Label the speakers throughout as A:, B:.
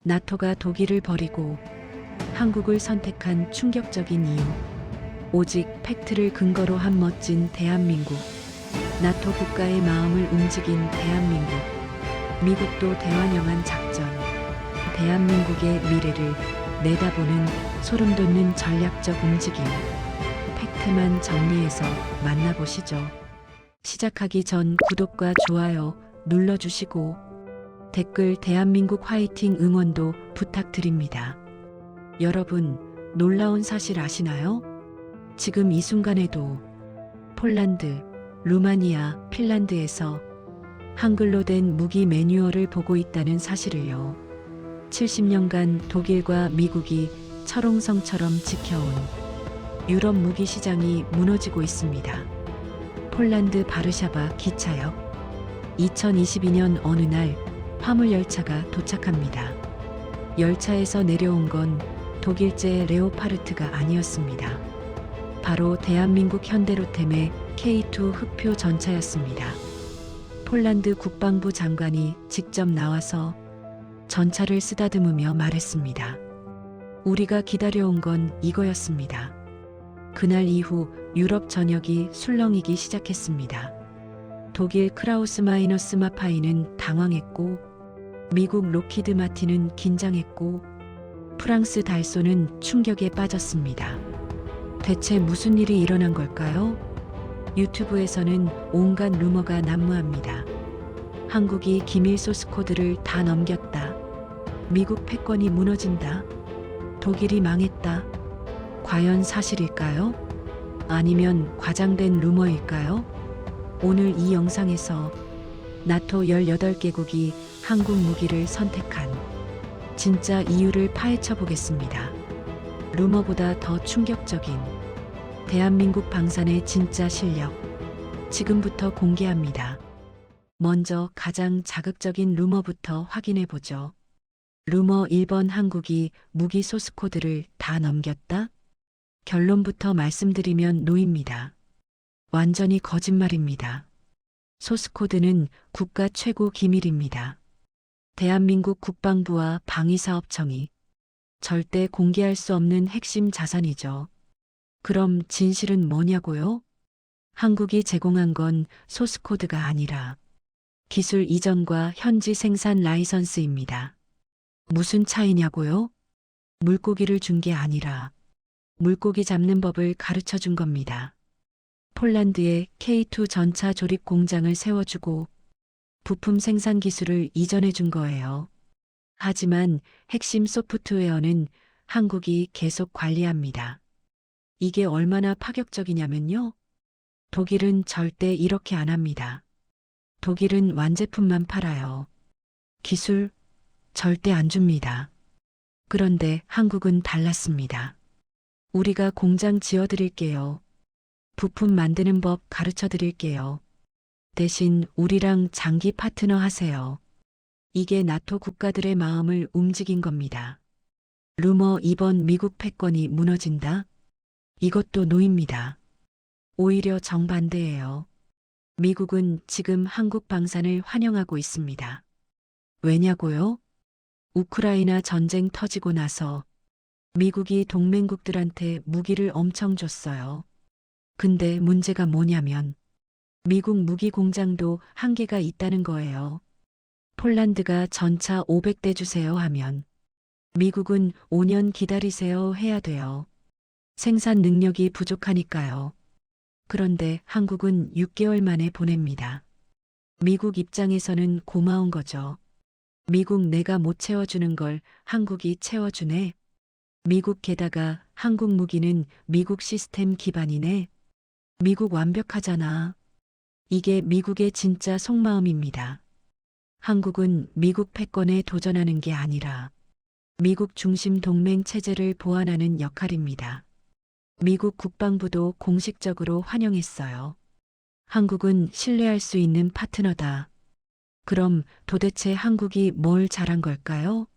A: 나토가 독일을 버리고 한국을 선택한 충격적인 이유. 오직 팩트를 근거로 한 멋진 대한민국. 나토 국가의 마음을 움직인 대한민국. 미국도 대환영한 작전. 대한민국의 미래를 내다보는 소름 돋는 전략적 움직임. 팩트만 정리해서 만나보시죠. 시작하기 전 구독과 좋아요 눌러주시고 댓글 대한민국 화이팅 응원도 부탁드립니다. 여러분, 놀라운 사실 아시나요? 지금 이 순간에도 폴란드, 루마니아, 핀란드에서 한글로 된 무기 매뉴얼을 보고 있다는 사실을요. 70년간 독일과 미국이 철옹성처럼 지켜온 유럽 무기 시장이 무너지고 있습니다. 폴란드 바르샤바 기차역. 2022년 어느 날 화물열차가 도착합니다. 열차에서 내려온 건 독일제 레오파르트가 아니었습니다. 바로 대한민국 현대로템의 K2 흑표 전차였습니다. 폴란드 국방부 장관이 직접 나와서 전차를 쓰다듬으며 말했습니다. 우리가 기다려온 건 이거였습니다. 그날 이후 유럽 전역이 술렁이기 시작했습니다. 독일 크라우스 마이너스 마파이는 당황했고, 미국 로키드 마틴은 긴장했고, 프랑스 달소는 충격에 빠졌습니다. 대체 무슨 일이 일어난 걸까요? 유튜브에서는 온갖 루머가 난무합니다. 한국이 기밀 소스 코드를 다 넘겼다. 미국 패권이 무너진다. 독일이 망했다. 과연 사실일까요? 아니면 과장된 루머일까요? 오늘 이 영상에서 나토 18개국이 한국 무기를 선택한 진짜 이유를 파헤쳐 보겠습니다. 루머보다 더 충격적인 대한민국 방산의 진짜 실력, 지금부터 공개합니다. 먼저 가장 자극적인 루머부터 확인해 보죠. 루머 1번, 한국이 무기 소스 코드를 다 넘겼다? 결론부터 말씀드리면 노입니다. 완전히 거짓말입니다. 소스 코드는 국가 최고 기밀입니다. 대한민국 국방부와 방위사업청이 절대 공개할 수 없는 핵심 자산이죠. 그럼 진실은 뭐냐고요? 한국이 제공한 건 소스 코드가 아니라 기술 이전과 현지 생산 라이선스입니다. 무슨 차이냐고요? 물고기를 준 게 아니라 물고기 잡는 법을 가르쳐 준 겁니다. 폴란드에 K2 전차 조립 공장을 세워주고 부품 생산 기술을 이전해 준 거예요. 하지만 핵심 소프트웨어는 한국이 계속 관리합니다. 이게 얼마나 파격적이냐면요. 독일은 절대 이렇게 안 합니다. 독일은 완제품만 팔아요. 기술 절대 안 줍니다. 그런데 한국은 달랐습니다. 우리가 공장 지어드릴게요. 부품 만드는 법 가르쳐 드릴게요. 대신 우리랑 장기 파트너 하세요. 이게 나토 국가들의 마음을 움직인 겁니다. 루머 2번, 미국 패권이 무너진다? 이것도 노입니다. 오히려 정반대예요. 미국은 지금 한국 방산을 환영하고 있습니다. 왜냐고요? 우크라이나 전쟁 터지고 나서 미국이 동맹국들한테 무기를 엄청 줬어요. 근데 문제가 뭐냐면 미국 무기 공장도 한계가 있다는 거예요. 폴란드가 전차 500대 주세요 하면 미국은 5년 기다리세요 해야 돼요. 생산 능력이 부족하니까요. 그런데 한국은 6개월 만에 보냅니다. 미국 입장에서는 고마운 거죠. 미국 내가 못 채워주는 걸 한국이 채워주네. 미국 게다가 한국 무기는 미국 시스템 기반이네. 미국 완벽하잖아. 이게 미국의 진짜 속마음입니다. 한국은 미국 패권에 도전하는 게 아니라 미국 중심 동맹 체제를 보완하는 역할입니다. 미국 국방부도 공식적으로 환영했어요. 한국은 신뢰할 수 있는 파트너다. 그럼 도대체 한국이 뭘 잘한 걸까요?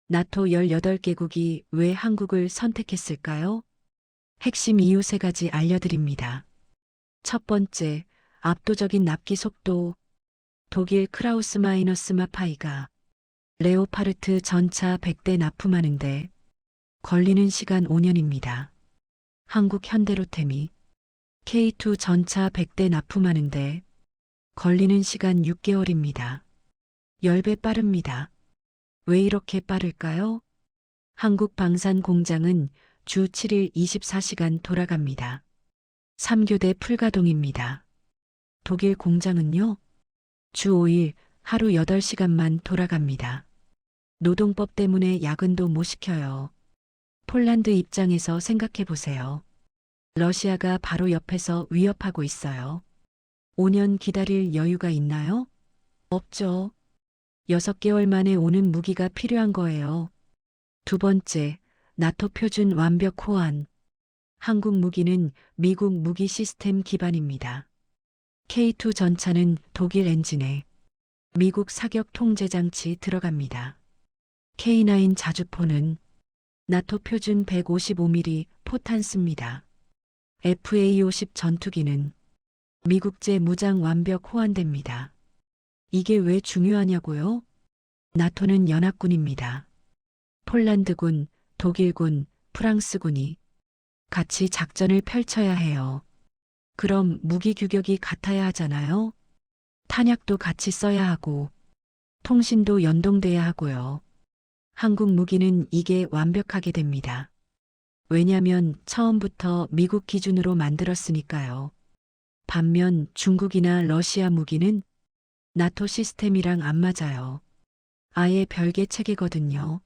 A: 나토 18개국이 왜 한국을 선택했을까요? 핵심 이유 3가지 알려드립니다. 첫 번째, 압도적인 납기 속도. 독일 크라우스 마이너스 마파이가 레오파르트 전차 100대 납품하는데 걸리는 시간 5년입니다. 한국 현대로템이 K2 전차 100대 납품하는데 걸리는 시간 6개월입니다. 10배 빠릅니다. 왜 이렇게 빠를까요? 한국 방산 공장은 주 7일 24시간 돌아갑니다. 3교대 풀가동입니다. 독일 공장은요? 주 5일 하루 8시간만 돌아갑니다. 노동법 때문에 야근도 못 시켜요. 폴란드 입장에서 생각해 보세요. 러시아가 바로 옆에서 위협하고 있어요. 5년 기다릴 여유가 있나요? 없죠. 6개월 만에 오는 무기가 필요한 거예요. 두 번째, 나토 표준 완벽 호환. 한국 무기는 미국 무기 시스템 기반입니다. K2 전차는 독일 엔진에 미국 사격 통제 장치 들어갑니다. K9 자주포는 나토 표준 155mm 포탄 씁니다. FA-50 전투기는 미국제 무장 완벽 호환됩니다. 이게 왜 중요하냐고요? 나토는 연합군입니다. 폴란드군, 독일군, 프랑스군이 같이 작전을 펼쳐야 해요. 그럼 무기 규격이 같아야 하잖아요. 탄약도 같이 써야 하고, 통신도 연동돼야 하고요. 한국 무기는 이게 완벽하게 됩니다. 왜냐면 처음부터 미국 기준으로 만들었으니까요. 반면 중국이나 러시아 무기는 나토 시스템이랑 안 맞아요. 아예 별개 체계거든요.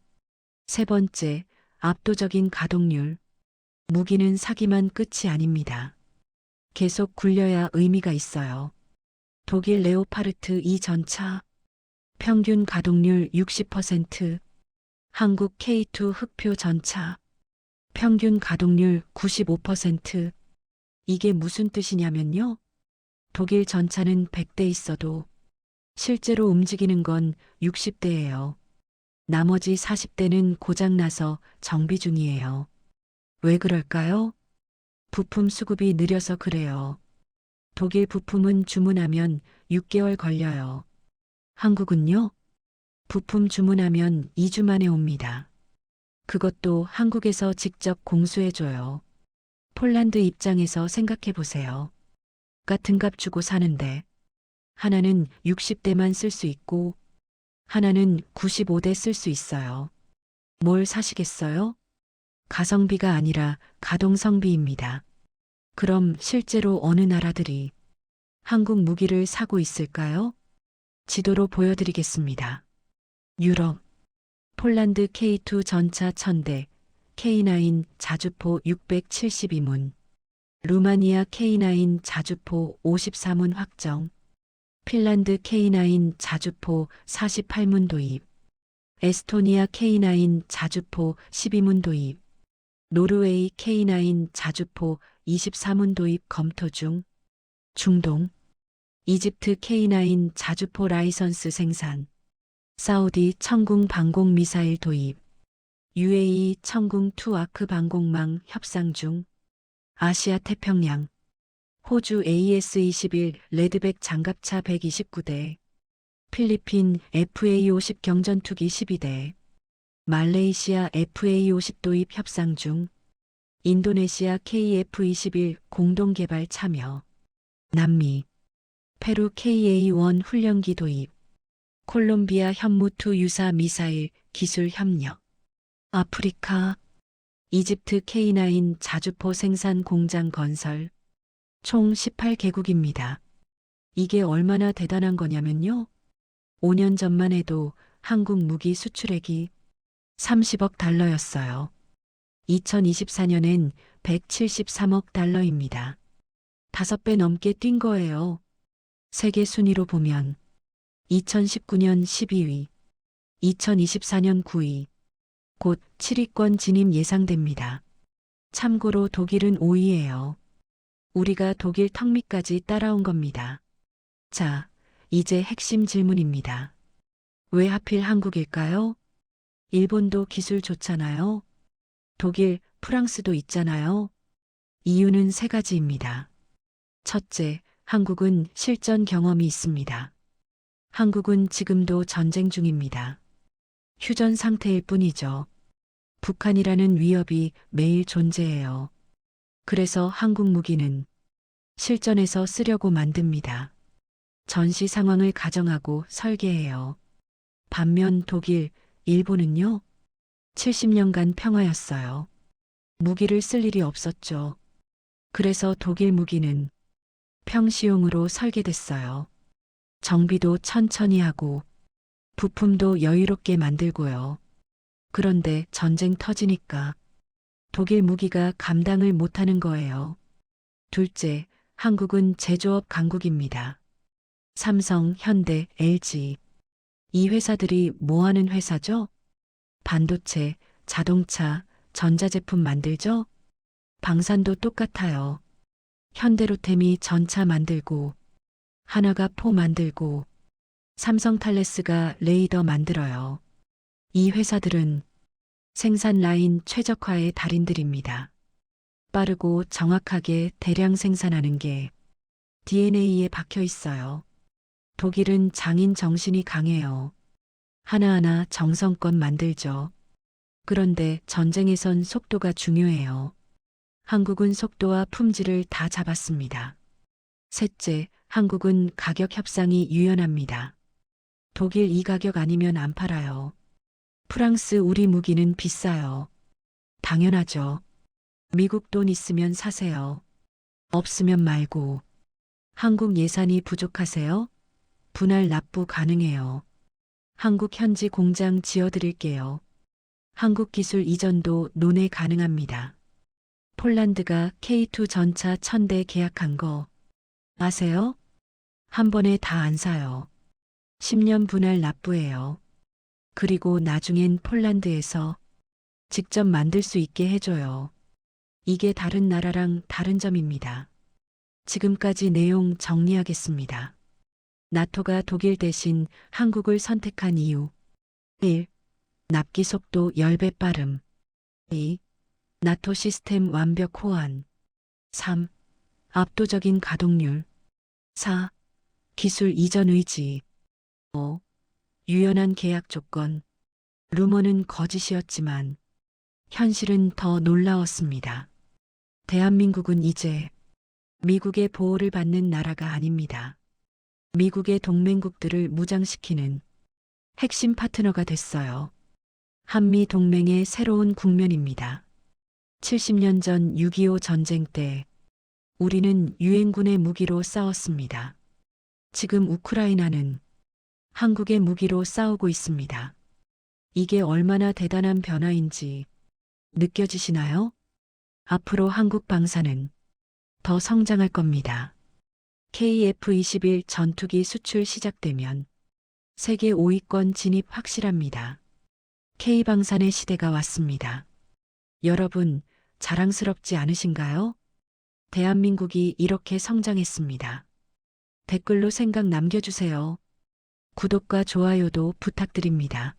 A: 세 번째, 압도적인 가동률. 무기는 사기만 끝이 아닙니다. 계속 굴려야 의미가 있어요. 독일 레오파르트 2 전차, 평균 가동률 60%, 한국 K2 흑표 전차, 평균 가동률 95%. 이게 무슨 뜻이냐면요. 독일 전차는 100대 있어도 실제로 움직이는 건 60대예요. 나머지 40대는 고장나서 정비 중이에요. 왜 그럴까요? 부품 수급이 느려서 그래요. 독일 부품은 주문하면 6개월 걸려요. 한국은요? 부품 주문하면 2주 만에 옵니다. 그것도 한국에서 직접 공수해줘요. 폴란드 입장에서 생각해 보세요. 같은 값 주고 사는데 하나는 60대만 쓸 수 있고 하나는 95대 쓸 수 있어요. 뭘 사시겠어요? 가성비가 아니라 가동성비입니다. 그럼 실제로 어느 나라들이 한국 무기를 사고 있을까요? 지도로 보여드리겠습니다. 유럽, 폴란드 K2 전차 1000대, K9 자주포 672문, 루마니아 K9 자주포 54문 확정, 핀란드 K9 자주포 48문 도입, 에스토니아 K9 자주포 12문 도입, 노르웨이 K9 자주포 24문 도입 검토 중, 중동, 이집트 K9 자주포 라이선스 생산, 사우디 천궁 방공 미사일 도입, UAE 천궁 투 아크 방공망 협상 중, 아시아 태평양, 호주 AS-21 레드백 장갑차 129대, 필리핀 FA-50 경전투기 12대, 말레이시아 FA-50 도입 협상 중, 인도네시아 KF-21 공동개발 참여, 남미, 페루 KA-1 훈련기 도입, 콜롬비아 현무2 유사 미사일 기술 협력, 아프리카, 이집트 K9 자주포 생산 공장 건설, 총 18개국입니다. 이게 얼마나 대단한 거냐면요. 5년 전만 해도 한국 무기 수출액이 30억 달러였어요. 2024년엔 173억 달러입니다. 5배 넘게 뛴 거예요. 세계 순위로 보면 2019년 12위, 2024년 9위, 곧 7위권 진입 예상됩니다. 참고로 독일은 5위예요. 우리가 독일 턱 밑까지 따라온 겁니다. 자, 이제 핵심 질문입니다. 왜 하필 한국일까요? 일본도 기술 좋잖아요. 독일, 프랑스도 있잖아요. 이유는 세 가지입니다. 첫째, 한국은 실전 경험이 있습니다. 한국은 지금도 전쟁 중입니다. 휴전 상태일 뿐이죠. 북한이라는 위협이 매일 존재해요. 그래서 한국 무기는 실전에서 쓰려고 만듭니다. 전시 상황을 가정하고 설계해요. 반면 독일, 일본은요? 70년간 평화였어요. 무기를 쓸 일이 없었죠. 그래서 독일 무기는 평시용으로 설계됐어요. 정비도 천천히 하고 부품도 여유롭게 만들고요. 그런데 전쟁 터지니까 독일 무기가 감당을 못하는 거예요. 둘째, 한국은 제조업 강국입니다. 삼성, 현대, LG. 이 회사들이 뭐 하는 회사죠? 반도체, 자동차, 전자제품 만들죠? 방산도 똑같아요. 현대로템이 전차 만들고, 하나가 포 만들고, 삼성탈레스가 레이더 만들어요. 이 회사들은 생산 라인 최적화의 달인들입니다. 빠르고 정확하게 대량 생산하는 게 DNA에 박혀 있어요. 독일은 장인 정신이 강해요. 하나하나 정성껏 만들죠. 그런데 전쟁에선 속도가 중요해요. 한국은 속도와 품질을 다 잡았습니다. 셋째, 한국은 가격 협상이 유연합니다. 독일 이 가격 아니면 안 팔아요. 프랑스 우리 무기는 비싸요. 당연하죠. 미국 돈 있으면 사세요. 없으면 말고. 한국 예산이 부족하세요? 분할 납부 가능해요. 한국 현지 공장 지어드릴게요. 한국 기술 이전도 논의 가능합니다. 폴란드가 K2 전차 1000대 계약한 거 아세요? 한 번에 다 안 사요. 10년 분할 납부해요. 그리고 나중엔 폴란드에서 직접 만들 수 있게 해줘요. 이게 다른 나라랑 다른 점입니다. 지금까지 내용 정리하겠습니다. 나토가 독일 대신 한국을 선택한 이유. 1. 납기 속도 10배 빠름. 2. 나토 시스템 완벽 호환. 3. 압도적인 가동률. 4. 기술 이전 의지. 5. 유연한 계약 조건. 루머는 거짓이었지만 현실은 더 놀라웠습니다. 대한민국은 이제 미국의 보호를 받는 나라가 아닙니다. 미국의 동맹국들을 무장시키는 핵심 파트너가 됐어요. 한미 동맹의 새로운 국면입니다. 70년 전 6.25 전쟁 때 우리는 유엔군의 무기로 싸웠습니다. 지금 우크라이나는 한국의 무기로 싸우고 있습니다. 이게 얼마나 대단한 변화인지 느껴지시나요? 앞으로 한국 방산은 더 성장할 겁니다. KF-21 전투기 수출 시작되면 세계 5위권 진입 확실합니다. K방산의 시대가 왔습니다. 여러분, 자랑스럽지 않으신가요? 대한민국이 이렇게 성장했습니다. 댓글로 생각 남겨주세요. 구독과 좋아요도 부탁드립니다.